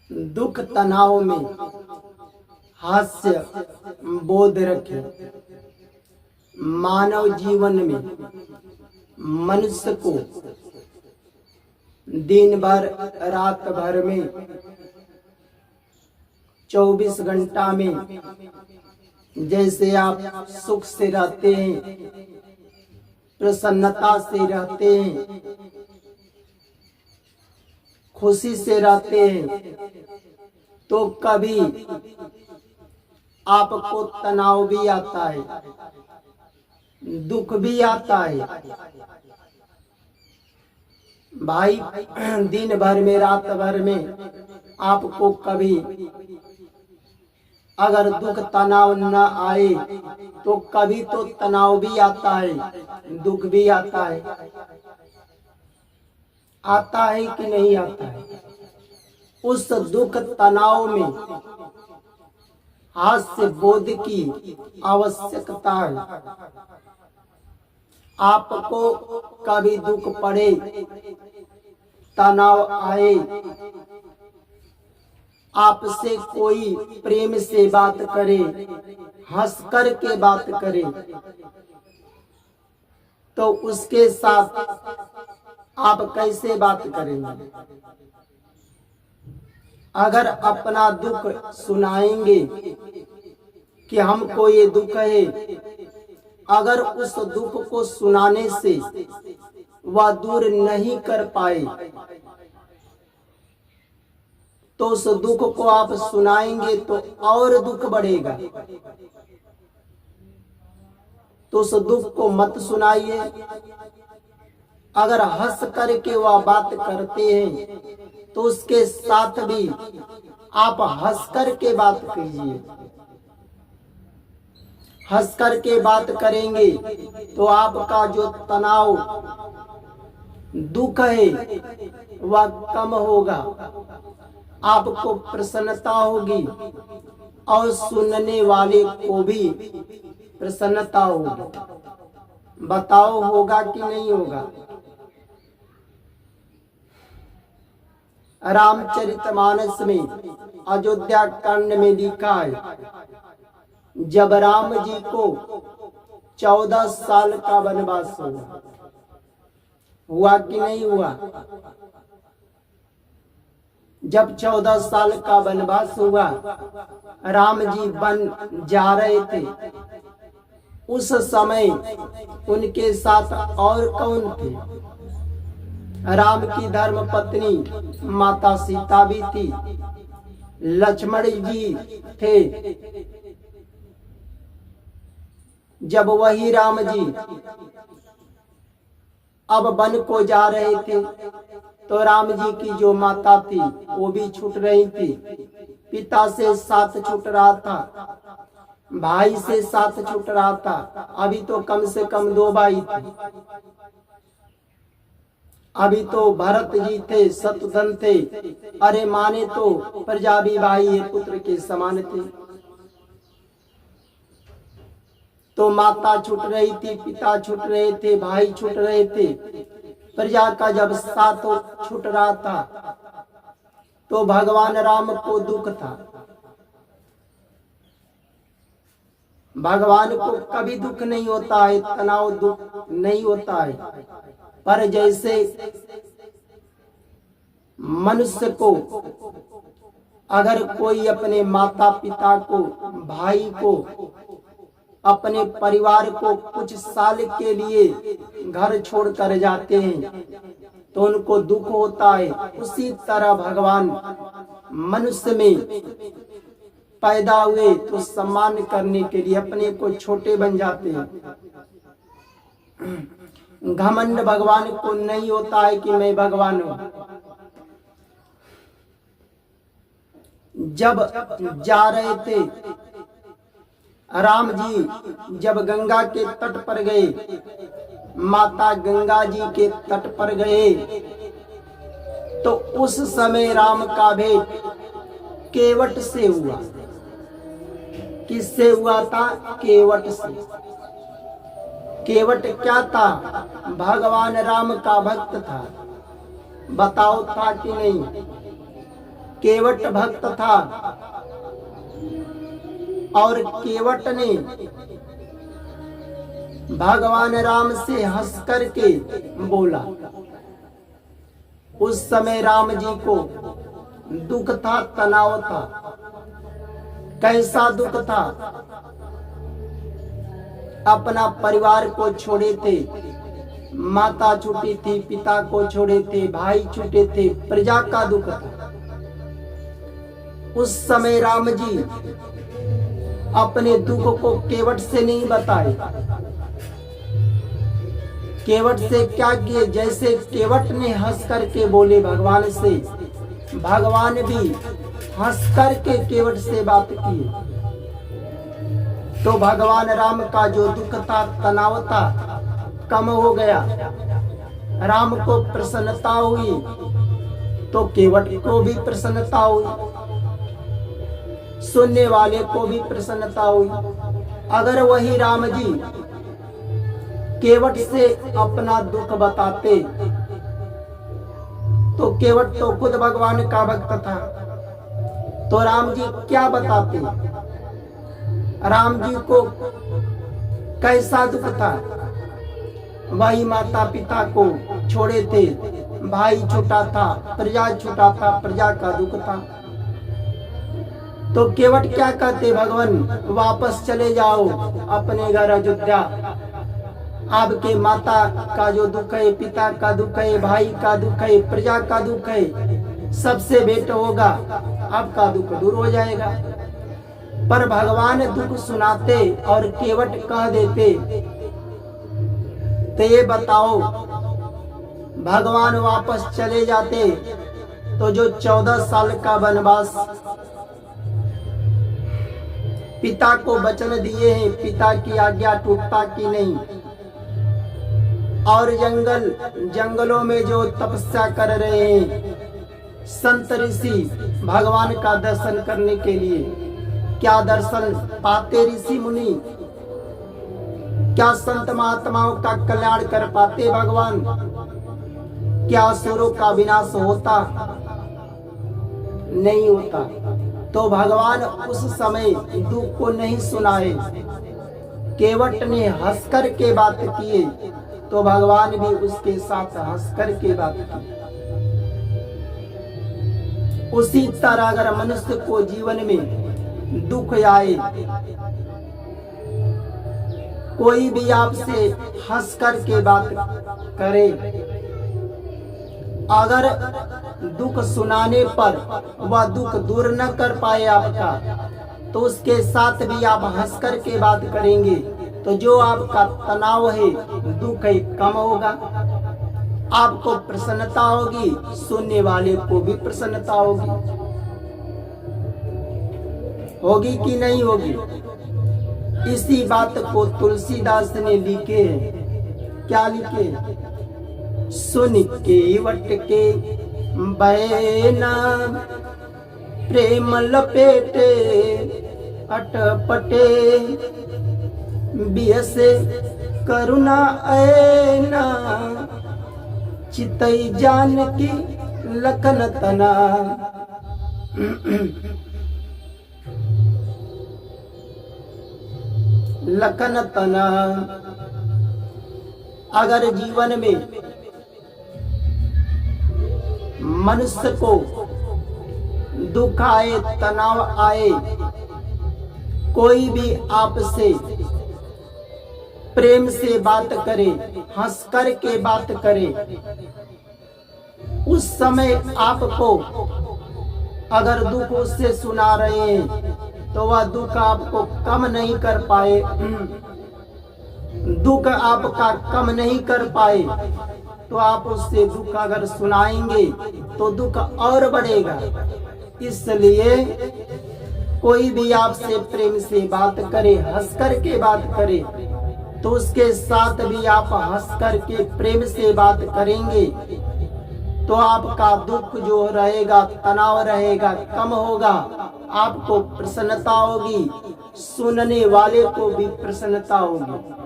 दुख तनाव में हास्य बोध रखे। मानव जीवन में मनुष्य को दिन भर रात भर में 24 घंटा में जैसे आप सुख से रहते हैं, प्रसन्नता से रहते हैं, खुशी से रहते हैं, तो कभी आपको तनाव भी आता है, दुख भी आता है। भाई दिन भर में रात भर में आपको कभी अगर दुख तनाव न आए तो कभी तो तनाव भी आता है, दुख भी आता है। आता है कि नहीं आता है? उस दुख तनाव में हास्य बोध की आवश्यकता है। आपको कभी दुख पड़े, तनाव आए, आपसे कोई प्रेम से बात करे, हंस कर के बात करे, तो उसके साथ आप कैसे बात करेंगे? अगर अपना दुख सुनाएंगे कि हमको ये दुख है, अगर उस दुख को सुनाने से वह दूर नहीं कर पाए तो उस दुख को आप सुनाएंगे तो और दुख बढ़ेगा। तो उस दुख को मत सुनाइए। अगर हंस करके वह बात करते हैं तो उसके साथ भी आप हंस करके बात कीजिए। हंस करके बात करेंगे तो आपका जो तनाव दुख है वह कम होगा, आपको प्रसन्नता होगी और सुनने वाले को भी प्रसन्नता होगी। बताओ होगा कि नहीं होगा? रामचरितमानस में अयोध्या कांड में लिखा है, जब राम जी को 14 साल का वनवास हुआ कि नहीं हुआ? जब 14 साल का वनवास हुआ, राम जी वन जा रहे थे, उस समय उनके साथ और कौन थे? राम की धर्म पत्नी माता सीता भी थी, लक्ष्मण जी थे। जब वही राम जी अब वन को जा रहे थे तो राम जी की जो माता थी वो भी छूट रही थी, पिता से साथ छूट रहा था, भाई से साथ छूट रहा था। अभी तो कम से कम 2 भाई थे। अभी तो भरत जी थे, शत्रुघ्न थे, अरे माने तो प्रजा भी भाई पुत्र के समान थे। तो माता छूट रही थी, पिता छूट रहे थे, भाई छूट रहे थे। प्रजा का जब साथ छूट रहा था तो भगवान राम को दुख था। भगवान को कभी दुख नहीं होता है, तनाव दुख नहीं होता है। पर जैसे मनुष्य को अगर कोई अपने माता पिता को, भाई को, अपने परिवार को कुछ साल के लिए घर छोड़ कर जाते हैं तो उनको दुख होता है, उसी तरह भगवान मनुष्य में पैदा हुए तो सम्मान करने के लिए अपने को छोटे बन जाते हैं। घमंड भगवान को नहीं होता है कि मैं भगवान हूं। जब जा रहे थे राम जी, जब गंगा के तट पर गए, माता गंगा जी के तट पर गए, तो उस समय राम का भेंट केवट से हुआ। किससे हुआ था? केवट से। केवट क्या था? भगवान राम का भक्त था। बताओ था कि नहीं? केवट भक्त था और केवट ने भगवान राम से हंस करके बोला। उस समय राम जी को दुख था, तनाव था। कैसा दुख था? अपना परिवार को छोड़े थे, माता छूटी थी, पिता को छोड़े थे, भाई छूटे थे, प्रजा का दुख था। उस समय राम जी अपने दुख को केवट से नहीं बताए। केवट से क्या किए? जैसे केवट ने हंस करके बोले भगवान से, भगवान भी हंस करके केवट से बात किए। तो भगवान राम का जो दुख था, तनाव था, कम हो गया। राम को प्रसन्नता हुई तो केवट को भी प्रसन्नता हुई, सुनने वाले को भी प्रसन्नता हुई। अगर वही राम जी केवट से अपना दुख बताते तो केवट तो खुद भगवान का भक्त था, तो राम जी क्या बताते? राम जी को कैसा दुख था? वही माता पिता को छोड़े थे, भाई छूटा था, प्रजा छूटा था, प्रजा का दुख था। तो केवट क्या कहते? भगवान वापस चले जाओ अपने घर अयोध्या। आपके माता का जो दुख है, पिता का दुख है, भाई का दुख है, प्रजा का दुख है, सबसे भेंट होगा, आपका दुख दूर हो जाएगा। पर भगवान दुख सुनाते और केवट कह देते। तो ये बताओ, भगवान वापस चले जाते तो जो 14 साल का वनवास पिता को वचन दिए हैं, पिता की आज्ञा टूटता कि नहीं? और जंगलों में जो तपस्या कर रहे हैं संत ऋषि भगवान का दर्शन करने के लिए, क्या दर्शन पाते ऋषि मुनि? क्या संत महात्माओं का कल्याण कर पाते भगवान? क्या असुरों का विनाश होता? नहीं होता। तो भगवान उस समय दुख को नहीं सुनाए, केवट ने हंसकर के बात किए तो भगवान भी उसके साथ हंसकर के बात की। उसी तरह अगर मनुष्य को जीवन में दुख आए, कोई भी आपसे हंस कर के बात करे, अगर दुख सुनाने पर वह दुख दूर न कर पाए आपका, तो उसके साथ भी आप हंस कर के बात करेंगे तो जो आपका तनाव है, दुख है, कम होगा। आपको प्रसन्नता होगी, सुनने वाले को भी प्रसन्नता होगी। होगी कि नहीं होगी? इसी बात को तुलसीदास ने लिखे हैं। क्या लिखे? सुन केवट के बैना प्रेम लपेटे अटपटे, बियसे करुणा ऐना, चितई जान की लखन तना। लखन तना। अगर जीवन में मनुष्य को दुख आए, तनाव आए, कोई भी आपसे प्रेम से बात करे, हंस कर के बात करे, उस समय आपको अगर दुख उससे सुना रहे हैं तो वह दुख आपको कम नहीं कर पाए, दुख आपका कम नहीं कर पाए, तो आप उससे दुख अगर सुनाएंगे तो दुख और बढ़ेगा। इसलिए कोई भी आपसे प्रेम से बात करे, हंस कर के बात करे, तो उसके साथ भी आप हंस कर के प्रेम से बात करेंगे तो आपका दुख जो रहेगा, तनाव रहेगा, कम होगा, आपको प्रसन्नता होगी, सुनने वाले को भी प्रसन्नता होगी।